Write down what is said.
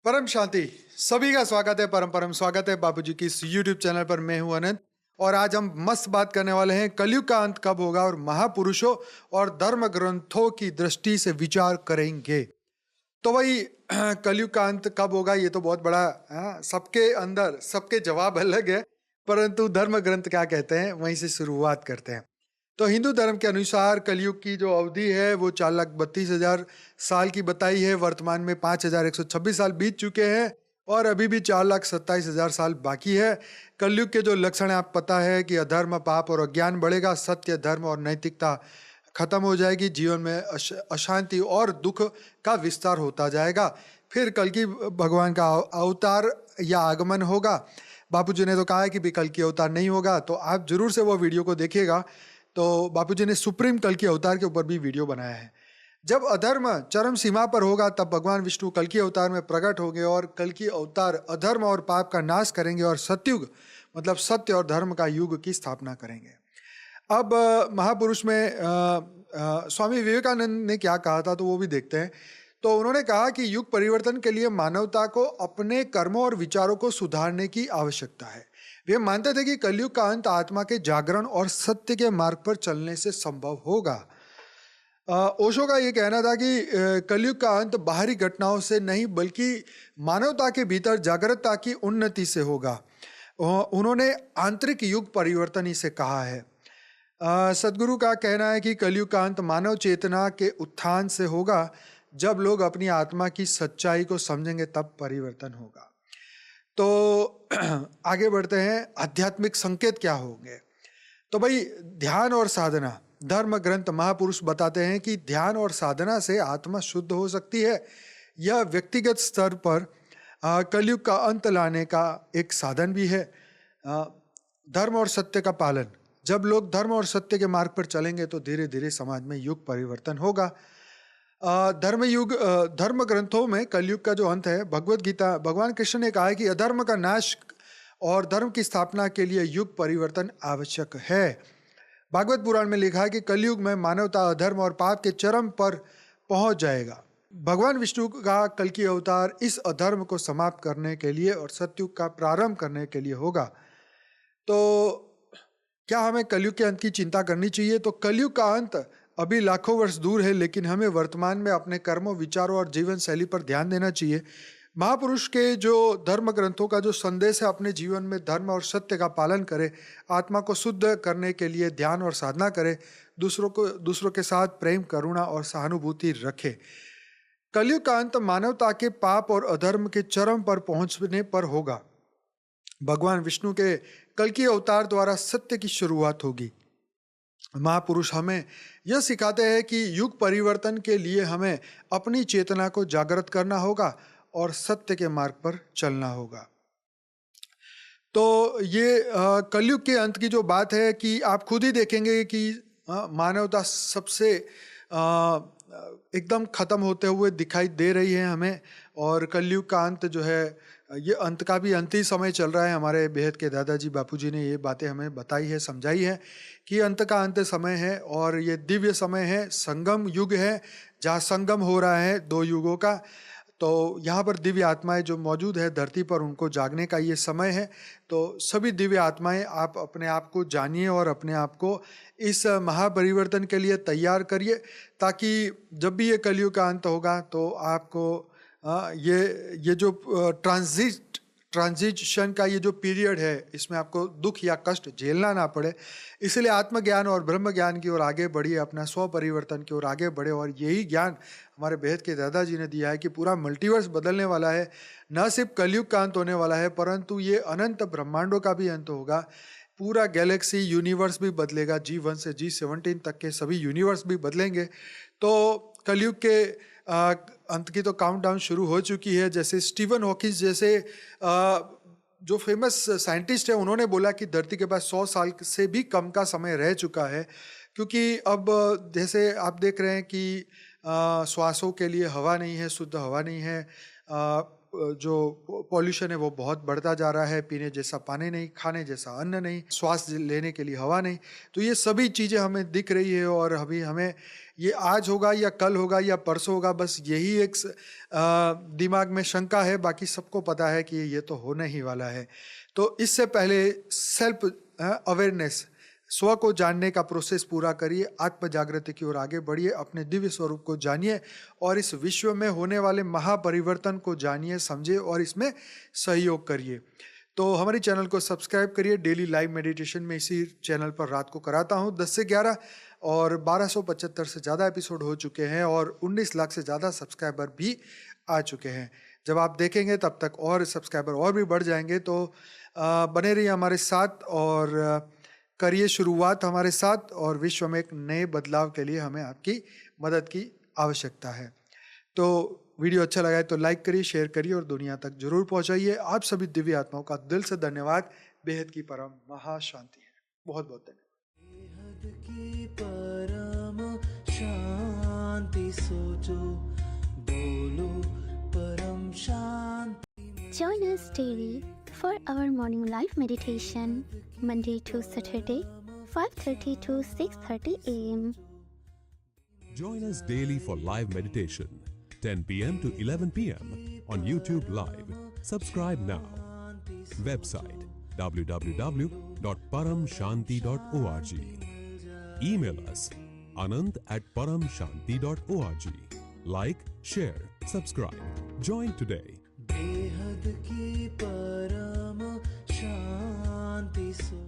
परम शांति। सभी का स्वागत है, परम परम स्वागत है बापूजी की इस यूट्यूब चैनल पर। मैं हूं अनंत और आज हम मस्त बात करने वाले हैं कलयुग का अंत कब होगा और महापुरुषों और धर्म ग्रंथों की दृष्टि से विचार करेंगे। तो वही कलयुग का अंत कब होगा, ये तो बहुत बड़ा सबके अंदर सबके जवाब अलग है, परंतु धर्म ग्रंथ क्या कहते हैं वहीं से शुरुआत करते हैं। तो हिंदू धर्म के अनुसार कलयुग की जो अवधि है वो 4,32,000 साल की बताई है। वर्तमान में 5,126 साल बीत चुके हैं और अभी भी 4,27,000 साल बाकी है। कलयुग के जो लक्षण है आप पता है कि अधर्म, पाप और अज्ञान बढ़ेगा, सत्य, धर्म और नैतिकता खत्म हो जाएगी, जीवन में अशांति और दुख का विस्तार होता जाएगा। फिर कल की भगवान का अवतार या आगमन होगा। बापूजी ने तो कहा है कि भी कल की अवतार नहीं होगा, तो आप जरूर से वो वीडियो को देखिएगा। तो बापूजी ने सुप्रीम कल की अवतार के ऊपर भी वीडियो बनाया है। जब अधर्म चरम सीमा पर होगा तब भगवान विष्णु कल की अवतार में प्रकट होंगे और कल की अवतार अधर्म और पाप का नाश करेंगे और सतयुग मतलब सत्य और धर्म का युग की स्थापना करेंगे। अब महापुरुष में स्वामी विवेकानंद ने क्या कहा था तो वो भी देखते हैं। तो उन्होंने कहा कि युग परिवर्तन के लिए मानवता को अपने कर्मों और विचारों को सुधारने की आवश्यकता है। वे मानते थे कि कलयुग का अंत आत्मा के जागरण और सत्य के मार्ग पर चलने से संभव होगा। ओशो का ये कहना था कि कलयुग का अंत बाहरी घटनाओं से नहीं बल्कि मानवता के भीतर जागरूकता की उन्नति से होगा। उन्होंने आंतरिक युग परिवर्तन इसे कहा है। सदगुरु का कहना है कि कलयुग का अंत मानव चेतना के उत्थान से होगा। जब लोग अपनी आत्मा की सच्चाई को समझेंगे तब परिवर्तन होगा। तो आगे बढ़ते हैं, आध्यात्मिक संकेत क्या होंगे। तो भाई ध्यान और साधना, धर्म ग्रंथ महापुरुष बताते हैं कि ध्यान और साधना से आत्मा शुद्ध हो सकती है। यह व्यक्तिगत स्तर पर कलयुग का अंत लाने का एक साधन भी है। धर्म और सत्य का पालन, जब लोग धर्म और सत्य के मार्ग पर चलेंगे तो धीरे धीरे समाज में युग परिवर्तन होगा। धर्म ग्रंथों में कलयुग का जो अंत है, भगवत गीता भगवान कृष्ण ने कहा है कि अधर्म का नाश और धर्म की स्थापना के लिए युग परिवर्तन आवश्यक है। भागवत पुराण में लिखा है कि कलयुग में मानवता अधर्म और पाप के चरम पर पहुंच जाएगा। भगवान विष्णु का कल की अवतार इस अधर्म को समाप्त करने के लिए और सत्युग का प्रारंभ करने के लिए होगा। तो क्या हमें कलयुग के अंत की चिंता करनी चाहिए? तो कलयुग का अंत अभी लाखों वर्ष दूर है, लेकिन हमें वर्तमान में अपने कर्मों, विचारों और जीवन शैली पर ध्यान देना चाहिए। महापुरुष के जो धर्म ग्रंथों का जो संदेश है, अपने जीवन में धर्म और सत्य का पालन करें, आत्मा को शुद्ध करने के लिए ध्यान और साधना करें, दूसरों के साथ प्रेम, करुणा और सहानुभूति रखें। कलयुग का अंत मानवता के पाप और अधर्म के चरम पर पहुंचने पर होगा। भगवान विष्णु के कल की अवतार द्वारा सत्य की शुरुआत होगी। महापुरुष हमें यह सिखाते हैं कि युग परिवर्तन के लिए हमें अपनी चेतना को जागृत करना होगा और सत्य के मार्ग पर चलना होगा। तो ये कलयुग के अंत की जो बात है कि आप खुद ही देखेंगे कि मानवता सबसे एकदम खत्म होते हुए दिखाई दे रही है हमें। और कलयुग का अंत जो है, ये अंत का भी अंत ही समय चल रहा है। हमारे बेहद के दादाजी बापूजी ने ये बातें हमें बताई है, समझाई है कि अंत का अंत समय है और ये दिव्य समय है, संगम युग है, जहाँ संगम हो रहा है दो युगों का। तो यहाँ पर दिव्य आत्माएं जो मौजूद है धरती पर, उनको जागने का ये समय है। तो सभी दिव्य आत्माएं, आप अपने आप को जानिए और अपने आप को इस महापरिवर्तन के लिए तैयार करिए, ताकि जब भी ये कलयुग का अंत होगा तो आपको ये जो ट्रांजिशन का ये जो पीरियड है, इसमें आपको दुख या कष्ट झेलना ना पड़े। इसलिए आत्मज्ञान और ब्रह्म ज्ञान की ओर आगे बढ़िए, अपना स्व परिवर्तन की ओर आगे बढ़े। और यही ज्ञान हमारे बेहद के दादाजी ने दिया है कि पूरा मल्टीवर्स बदलने वाला है। न सिर्फ कलयुग का अंत होने वाला है, परंतु ये अनंत ब्रह्मांडों का भी अंत होगा। पूरा गैलेक्सी यूनिवर्स भी बदलेगा, G1 से G17 तक के सभी यूनिवर्स भी बदलेंगे। तो कलयुग के अंत की तो काउंटडाउन शुरू हो चुकी है। जैसे स्टीवन हॉकिंस जैसे जो फेमस साइंटिस्ट है, उन्होंने बोला कि धरती के पास 100 साल से भी कम का समय रह चुका है। क्योंकि अब जैसे आप देख रहे हैं कि श्वासों के लिए हवा नहीं है, शुद्ध हवा नहीं है। जो पॉल्यूशन है वो बहुत बढ़ता जा रहा है, पीने जैसा पानी नहीं, खाने जैसा अन्न नहीं, श्वास लेने के लिए हवा नहीं। तो ये सभी चीज़ें हमें दिख रही है और अभी हमें ये आज होगा या कल होगा या परसों होगा, बस यही एक दिमाग में शंका है, बाकी सबको पता है कि ये तो होने ही वाला है। तो इससे पहले सेल्फ अवेयरनेस, स्व को जानने का प्रोसेस पूरा करिए, आत्म जागृति की ओर आगे बढ़िए, अपने दिव्य स्वरूप को जानिए और इस विश्व में होने वाले महापरिवर्तन को जानिए, समझिए और इसमें सहयोग करिए। तो हमारे चैनल को सब्सक्राइब करिए। डेली लाइव मेडिटेशन में इसी चैनल पर रात को कराता हूँ 10 से 11 और 1275 से ज़्यादा एपिसोड हो चुके हैं और 19 लाख से ज़्यादा सब्सक्राइबर भी आ चुके हैं। जब आप देखेंगे तब तक और सब्सक्राइबर और भी बढ़ जाएंगे। तो बने रहिए हमारे साथ और करिए शुरुआत हमारे साथ, और विश्व में एक नए बदलाव के लिए हमें आपकी मदद की आवश्यकता है। तो वीडियो अच्छा लगा है तो लाइक करिए, शेयर करिए और दुनिया तक जरूर पहुंचाइए। आप सभी दिव्य आत्माओं का दिल से धन्यवाद। बेहद की परम महाशांति है। बहुत बहुत धन्यवाद। बेहद की परम शांति सोचो, बोलो परम शांति। Join us daily for our morning live meditation, Monday to Saturday, 5:30 to 6:30 a.m. Join us daily for live meditation, 10 p.m. to 11 p.m. on YouTube Live. Subscribe now. Website www.paramshanti.org. Email us anant@paramshanti.org. Like, share, subscribe. Join today. बेहद की परम शांति सो